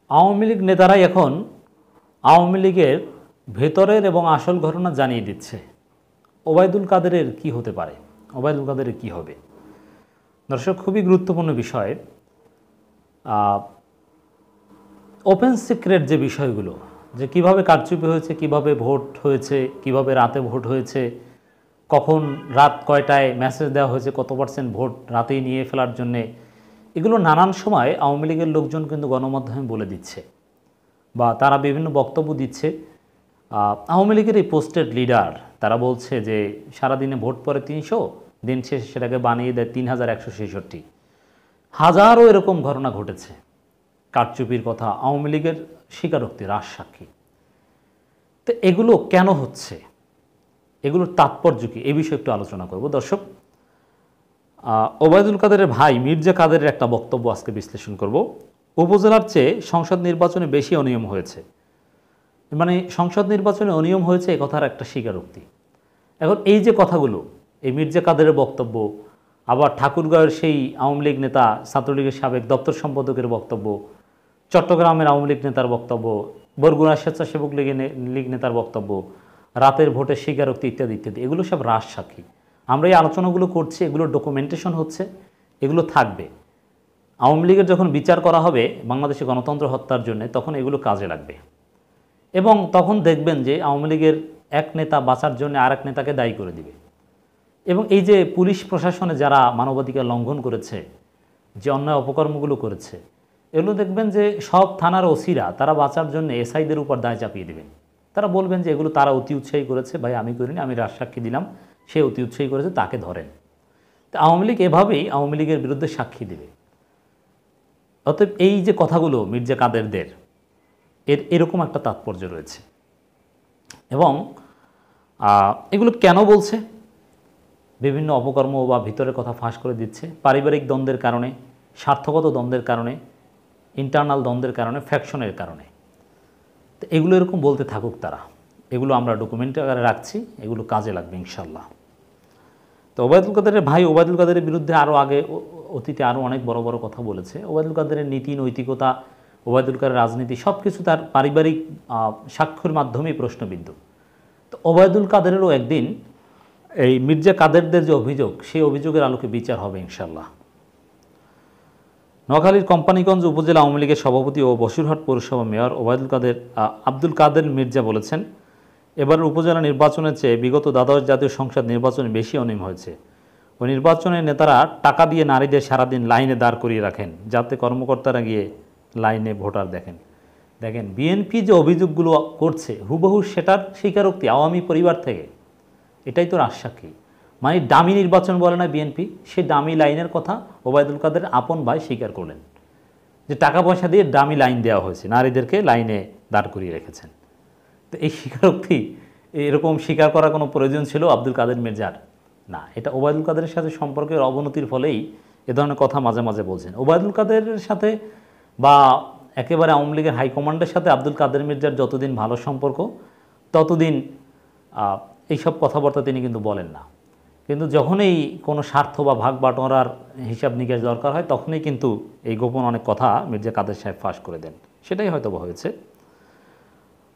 আওয়ামী লীগ নেতারাই এখন আওয়ামী লীগের ভেতরের এবং আসল ঘটনা জানিয়ে দিচ্ছে। ওবায়দুল কাদেরের কি হতে পারে, ওবায়দুল কাদেরের কি হবে? দর্শক, খুবই গুরুত্বপূর্ণ বিষয়। ওপেন সিক্রেট যে বিষয়গুলো, যে কিভাবে কারচুপি হয়েছে, কিভাবে ভোট হয়েছে, কিভাবে রাতে ভোট হয়েছে, কখন রাত কয়টায় মেসেজ দেওয়া হয়েছে, কত পার্সেন্ট ভোট রাতেই নিয়ে ফেলার জন্যে, এগুলো নানান সময় আওয়ামী লীগের লোকজন কিন্তু গণমাধ্যমে বলে দিচ্ছে বা তারা বিভিন্ন বক্তব্য দিচ্ছে। আওয়ামী লীগের এই পোস্টেড লিডার তারা বলছে যে সারাদিনে ভোট পড়ে 300, দিন শেষে সেটাকে বানিয়ে দেয় 3166। হাজারো এরকম ঘটনা ঘটেছে। কারচুপির কথা আওয়ামী লীগের স্বীকারোক্তি, রাজসাক্ষী। তো এগুলো কেন হচ্ছে, এগুলোর তাৎপর্য কী, এ বিষয়ে একটু আলোচনা করব। দর্শক, ওবায়দুল কাদেরের ভাই মির্জা কাদেরের একটা বক্তব্য আজকে বিশ্লেষণ করব। উপজেলার চেয়ে সংসদ নির্বাচনে বেশি অনিয়ম হয়েছে, মানে সংসদ নির্বাচনে অনিয়ম হয়েছে এ কথার একটা স্বীকারোক্তি। এখন এই যে কথাগুলো, এই মির্জা কাদেরের বক্তব্য, আবার ঠাকুরগাঁওয়ের সেই আওয়ামী লীগ নেতা, ছাত্রলীগের সাবেক দপ্তর সম্পাদকের বক্তব্য, চট্টগ্রামের আওয়ামী লীগ নেতার বক্তব্য, বরগুনা স্বেচ্ছাসেবক লীগ নেতার বক্তব্য, রাতের ভোটের স্বীকারোক্তি ইত্যাদি ইত্যাদি, এগুলো সব রাজসাক্ষী। আমরা এই আলোচনাগুলো করছি, এগুলো ডকুমেন্টেশন হচ্ছে, এগুলো থাকবে। আওয়ামী লীগের যখন বিচার করা হবে বাংলাদেশে গণতন্ত্র হত্যার জন্য, তখন এগুলো কাজে লাগবে। এবং তখন দেখবেন যে আওয়ামী লীগের এক নেতা বাঁচার জন্য আরেক নেতাকে দায়ী করে দিবে। এবং এই যে পুলিশ প্রশাসনে যারা মানবাধিকার লঙ্ঘন করেছে, যে অন্যায় অপকর্মগুলো করেছে, এগুলো দেখবেন যে সব থানার ওসিরা তারা বাঁচার জন্য এসআইদের উপর দায় চাপিয়ে দেবেন। তারা বলবেন যে এগুলো তারা অতি উৎসাহী করেছে, ভাই আমি করিনি, আমি রাজসাক্ষী দিলাম, সে অতি উৎসাহী করেছে, তাকে ধরেন। তো আওয়ামী লীগ এভাবেই আওয়ামী লীগের বিরুদ্ধে সাক্ষী দেবে। অতএব এই যে কথাগুলো মির্জা কাদেরদের, এরকম একটা তাৎপর্য রয়েছে। এবং এগুলো কেন বলছে? বিভিন্ন অপকর্ম বা ভিতরের কথা ফাঁস করে দিচ্ছে, পারিবারিক দ্বন্দ্বের কারণে, স্বার্থগত দ্বন্দ্বের কারণে, ইন্টারনাল দ্বন্দ্বের কারণে, ফ্যাকশনের কারণে। তো এগুলো এরকম বলতে থাকুক তারা, এগুলো আমরা ডকুমেন্ট আকারে রাখছি, এগুলো কাজে লাগবে ইনশাল্লাহ। তো ওবায়দুল কাদেরের ভাই ওবায়দুল কাদেরের বিরুদ্ধে আরও আগে অতীতে আরও অনেক বড় বড় কথা বলেছে। ওবায়দুল কাদেরের নীতি নৈতিকতা, ওবায়দুল কাদের রাজনীতি সব কিছু তার পারিবারিক সাক্ষ্যের মাধ্যমেই প্রশ্নবিদ্ধ। তো ওবায়দুল কাদেরেরও একদিন এই মির্জা কাদেরদের যে অভিযোগ, সেই অভিযোগের আলোকে বিচার হবে ইনশাল্লাহ। নোয়াখালীর কোম্পানীগঞ্জ উপজেলা আওয়ামী লীগের সভাপতি ও বসিরহাট পৌরসভা মেয়র আব্দুল কাদের মির্জা বলেছেন, এবারের উপজেলা নির্বাচনের চেয়ে বিগত দ্বাদশ জাতীয় সংসদ নির্বাচনে বেশি অনিয়ম হয়েছে। ওই নির্বাচনের নেতারা টাকা দিয়ে নারীদের সারাদিন লাইনে দাঁড় করিয়ে রাখেন, যাতে কর্মকর্তারা গিয়ে লাইনে ভোটার দেখেন। বিএনপি যে অভিযোগগুলো করছে হুবহু সেটার স্বীকারোক্তি আওয়ামী পরিবার থেকে। এটাই তো রাজসাক্ষী। মানে দামি নির্বাচন বলে না বিএনপি, সে দামি লাইনের কথা ওবায়দুল কাদের আপন ভাই স্বীকার করলেন, যে টাকা পয়সা দিয়ে দামি লাইন দেওয়া হয়েছে, নারীদেরকে লাইনে দাঁড় করিয়ে রেখেছেন। তো এই স্বীকারোক্তি, এরকম স্বীকার করার কোনো প্রয়োজন ছিল আব্দুল কাদের মির্জার? না, এটা ওবায়দুল কাদেরের সাথে সম্পর্কের অবনতির ফলেই এ ধরনের কথা মাঝে মাঝে বলছেন। ওবায়দুল কাদেরের সাথে বা একেবারে আওয়ামী লীগের হাইকমান্ডের সাথে আব্দুল কাদের মির্জার যতদিন ভালো সম্পর্ক, ততদিন এইসব কথাবার্তা তিনি কিন্তু বলেন না। কিন্তু যখনই কোনো স্বার্থ বা ভাগ বাটোয়ারার হিসাব নিকাশ দরকার হয়, তখনই কিন্তু এই গোপন অনেক কথা মির্জা কাদের সাহেব ফাঁস করে দেন। সেটাই হয়তো হয়েছে।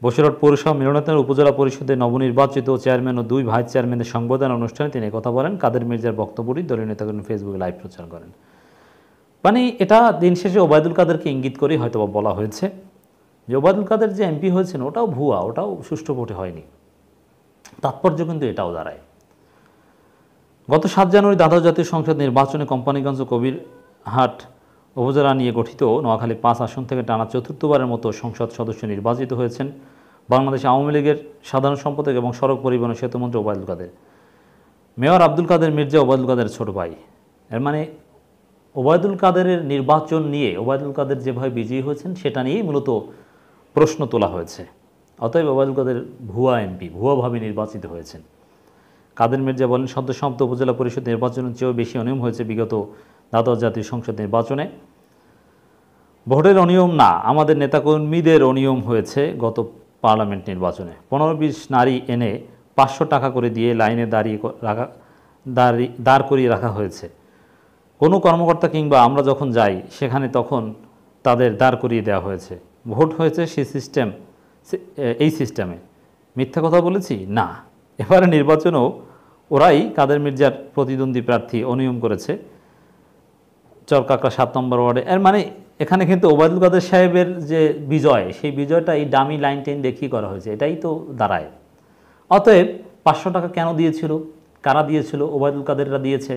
বসিরহাট পৌরসভা মিলনায়তনের উপজেলা পরিষদের নবনির্বাচিত চেয়ারম্যান ও 2 ভাইস চেয়ারম্যানের সংবর্ধনা অনুষ্ঠানে তিনি কথা বলেন। কাদের মির্জার বক্তব্যটি দলীয় নেতাকর্মী ফেসবুকে লাইভ প্রচার করেন। মানে এটা দিন শেষে ওবায়দুল কাদেরকে ইঙ্গিত করেই হয়তো বলা হয়েছে যে ওবায়দুল কাদের যে এমপি হয়েছেন ওটাও ভুয়া, ওটাও সুষ্ঠু ভোটে হয়নি। তাৎপর্য কিন্তু এটাও দাঁড়ায়। গত 7 জানুয়ারি দ্বাদশ জাতীয় সংসদ নির্বাচনে কোম্পানীগঞ্জ ও কবিরহাট উপজেলা নিয়ে গঠিত নোয়াখালী 5 আসন থেকে টানা 4র্থবারের মতো সংসদ সদস্য নির্বাচিত হয়েছেন বাংলাদেশ আওয়ামী লীগের সাধারণ সম্পাদক এবং সড়ক পরিবহন ও সেতুমন্ত্রী ওবায়দুল কাদের। মেয়র আব্দুল কাদের মির্জা ওবায়দুল কাদের ছোট ভাই। এর মানে ওবায়দুল কাদেরের নির্বাচন নিয়ে ওবায়দুল কাদের যেভাবে বিজয়ী হয়েছেন সেটা নিয়েই মূলত প্রশ্ন তোলা হয়েছে। অতএব ওবায়দুল কাদের ভুয়া এমপি, ভুয়াভাবে নির্বাচিত হয়েছেন। কাদের মির্জা বলেন, সদ্যসমাপ্ত উপজেলা পরিষদ নির্বাচনের চেয়েও বেশি অনিয়ম হয়েছে বিগত দ্বাদশ জাতীয় সংসদ নির্বাচনে। ভোটের অনিয়ম না, আমাদের নেতাকর্মীদের অনিয়ম হয়েছে গত পার্লামেন্ট নির্বাচনে। 15-20 নারী এনে 500 টাকা করে দিয়ে লাইনে দাঁড় করিয়ে রাখা হয়েছে। কোনো কর্মকর্তা কিংবা আমরা যখন যাই সেখানে তখন তাদের দাঁড় করিয়ে দেওয়া হয়েছে। ভোট হয়েছে এই সিস্টেমে। মিথ্যা কথা বলেছি না। এবারে নির্বাচনেও ওরাই কাদের মির্জার প্রতিদ্বন্দ্বী প্রার্থী অনিয়ম করেছে চরকাকড়া 7 নম্বর ওয়ার্ডে। এর মানে এখানে কিন্তু ওবায়দুল কাদের সাহেবের যে বিজয়, সেই বিজয়টা এই ডামি লাইন টেন দেখিয়ে করা হয়েছে, এটাই তো দাঁড়ায়। অতএব 500 টাকা কেন দিয়েছিল, কারা দিয়েছিল, ওবায়দুল কাদেররা দিয়েছে,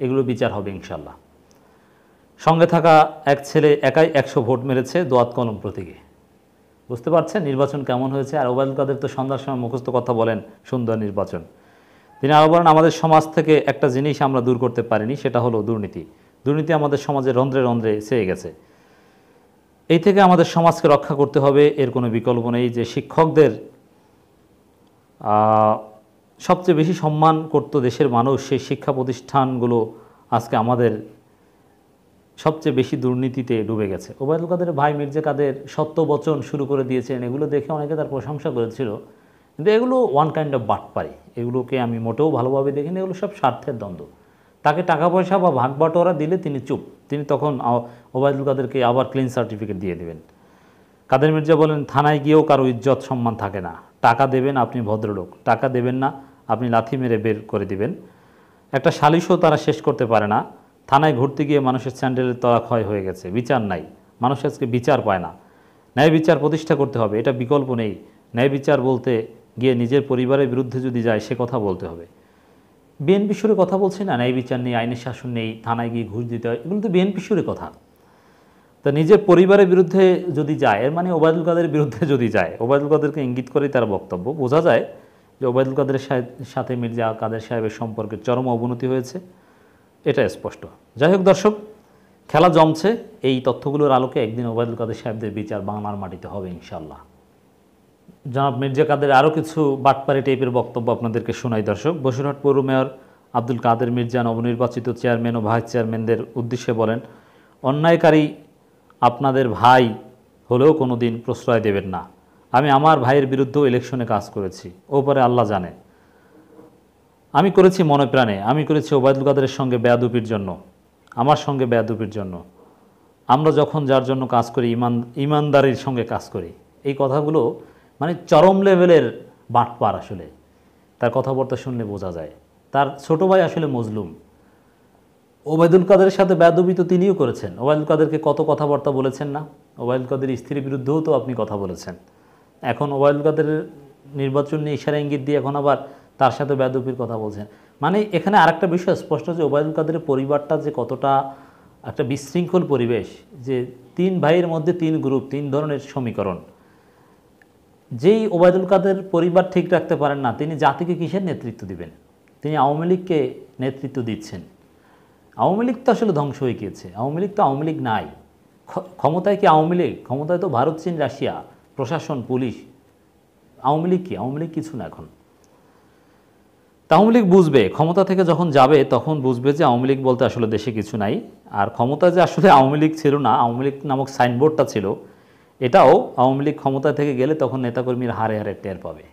এগুলো বিচার হবে ইনশাল্লাহ। সঙ্গে থাকা এক ছেলে একাই 100 ভোট মেরেছে দোয়াত কলম প্রতীকে। বুঝতে পারছেন নির্বাচন কেমন হয়েছে। আর ওবায়দুল কাদের তো সন্ধ্যার সময় মুখস্থ কথা বলেন সুন্দর নির্বাচন। তিনি আরও বলেন, আমাদের সমাজ থেকে একটা জিনিস আমরা দূর করতে পারিনি, সেটা হলো দুর্নীতি। দুর্নীতি আমাদের সমাজে রন্ধ্রে রন্ধ্রে ছেয়ে গেছে। এই থেকে আমাদের সমাজকে রক্ষা করতে হবে, এর কোনো বিকল্প নেই। যে শিক্ষকদের সবচেয়ে বেশি সম্মান করত দেশের মানুষ, সেই শিক্ষা প্রতিষ্ঠানগুলো আজকে আমাদের সবচেয়ে বেশি দুর্নীতিতে ডুবে গেছে। ওবায়দুল কাদের ভাই মির্জা কাদের সত্য বচন শুরু করে দিয়েছেন, এগুলো দেখে অনেকে তার প্রশংসা করেছিল, কিন্তু এগুলো ওয়ান কাইন্ড অফ বাটপাড়ি। এগুলোকে আমি মোটেও ভালোভাবে দেখিনি, এগুলো সব স্বার্থের দ্বন্দ্ব। তাকে টাকা পয়সা বা ভাগ বাটোয়ারা দিলে তিনি চুপ, তিনি তখন ওবায়দুল কাদেরকে আবার ক্লিন সার্টিফিকেট দিয়ে দেবেন। কাদের মির্জা বলেন, থানায় গিয়েও কারো ইজ্জত সম্মান থাকে না। টাকা দেবেন আপনি ভদ্রলোক, টাকা দেবেন না আপনি লাথি মেরে বের করে দিবেন। একটা সালিশও তারা শেষ করতে পারে না। থানায় ঘুরতে গিয়ে মানুষের স্যান্ডেলের তলা ক্ষয় হয়ে গেছে, বিচার নাই, মানুষ আজকে বিচার পায় না। ন্যায় বিচার প্রতিষ্ঠা করতে হবে, এটা বিকল্প নেই। ন্যায় বিচার বলতে গিয়ে নিজের পরিবারের বিরুদ্ধে যদি যায় সে কথা বলতে হবে। বিএনপি সুরে কথা বলছে না, ন্যায় বিচার নেই, আইনের শাসন নেই, থানায় গিয়ে ঘুষ দিতে হয়, এগুলো তো বিএনপি সুরে কথা। তা নিজের পরিবারের বিরুদ্ধে যদি যায়, এর মানে ওবায়দুল কাদের বিরুদ্ধে যদি যায়, ওবায়দুল কাদেরকে ইঙ্গিত করেই তার বক্তব্য। বোঝা যায় যে ওবায়দুল কাদের সাথে মির্জা কাদের সাহেবের সম্পর্কে চরম অবনতি হয়েছে, এটা স্পষ্ট। যাই হোক দর্শক, খেলা জমছে। এই তথ্যগুলোর আলোকে একদিন ওবায়দুল কাদের সাহেবদের বিচার বাংলার মাটিতে হবে ইনশাল্লাহ। জনাব মির্জা কাদের আরও কিছু বাটপাড়ি টাইপের বক্তব্য আপনাদেরকে শোনাই দর্শক। বসিরহাট পৌর মেয়র আব্দুল কাদের মির্জা নবনির্বাচিত চেয়ারম্যান ও ভাইস চেয়ারম্যানদের উদ্দেশ্যে বলেন, অন্যায়কারী আপনাদের ভাই হলেও কোনো দিন প্রশ্রয় দেবেন না। আমি আমার ভাইয়ের বিরুদ্ধেও ইলেকশনে কাজ করেছি, ওপরে আল্লাহ জানে। আমি করেছি মনে প্রাণে, আমি করেছি ওবায়দুল কাদেরের সঙ্গে বেয়াদুপির জন্য, আমার সঙ্গে বেয়াদুপির জন্য। আমরা যখন যার জন্য কাজ করি ইমানদারির সঙ্গে কাজ করি। এই কথাগুলো মানে চরম লেভেলের বাটপার। আসলে তার কথাবার্তা শুনলে বোঝা যায় তার ছোট ভাই আসলে মজলুম। ওবায়দুল কাদেরের সাথে বেয়াদবি তো তিনিও করেছেন। ওবায়দুল কাদেরকে কত কথাবার্তা বলেছেন না? ওবায়দুল কাদের স্ত্রীর বিরুদ্ধেও তো আপনি কথা বলেছেন। এখন ওবায়দুল কাদেরের নির্বাচন নিয়ে ইশারা ইঙ্গিত দিয়ে এখন আবার তার সাথে বেয়াদবির কথা বলছেন। মানে এখানে আরেকটা বিষয় স্পষ্ট যে ওবায়দুল কাদেরের পরিবারটা যে কতটা একটা বিশৃঙ্খল পরিবেশ, যে 3 ভাইয়ের মধ্যে 3 গ্রুপ, 3 ধরনের সমীকরণ। যেই ওবায়দুল কাদের পরিবার ঠিক রাখতে পারেন না, তিনি জাতিকে কিসের নেতৃত্ব দিবেন? তিনি আওয়ামী লীগকে নেতৃত্ব দিচ্ছেন। আওয়ামী লীগ তো আসলে ধ্বংস হয়ে গিয়েছে। আওয়ামী লীগ তো আওয়ামী লীগ নাই। ক্ষমতায় কি আওয়ামী লীগ? ক্ষমতায় তো ভারত, চীন, রাশিয়া, প্রশাসন, পুলিশ। আওয়ামী লীগ কি? আওয়ামী লীগ কিছু না এখন। আওয়ামী লীগ বুঝবে, ক্ষমতা থেকে যখন যাবে তখন বুঝবে যে আওয়ামী লীগ বলতে আসলে দেশে কিছু নাই। আর ক্ষমতা যে আসলে আওয়ামী লীগ ছিল না, আওয়ামী লীগ নামক সাইনবোর্ডটা ছিল, এটাও আওয়ামী লীগ ক্ষমতা থেকে গেলে তখন নেতাকর্মীর হারে হারে টের পাবে।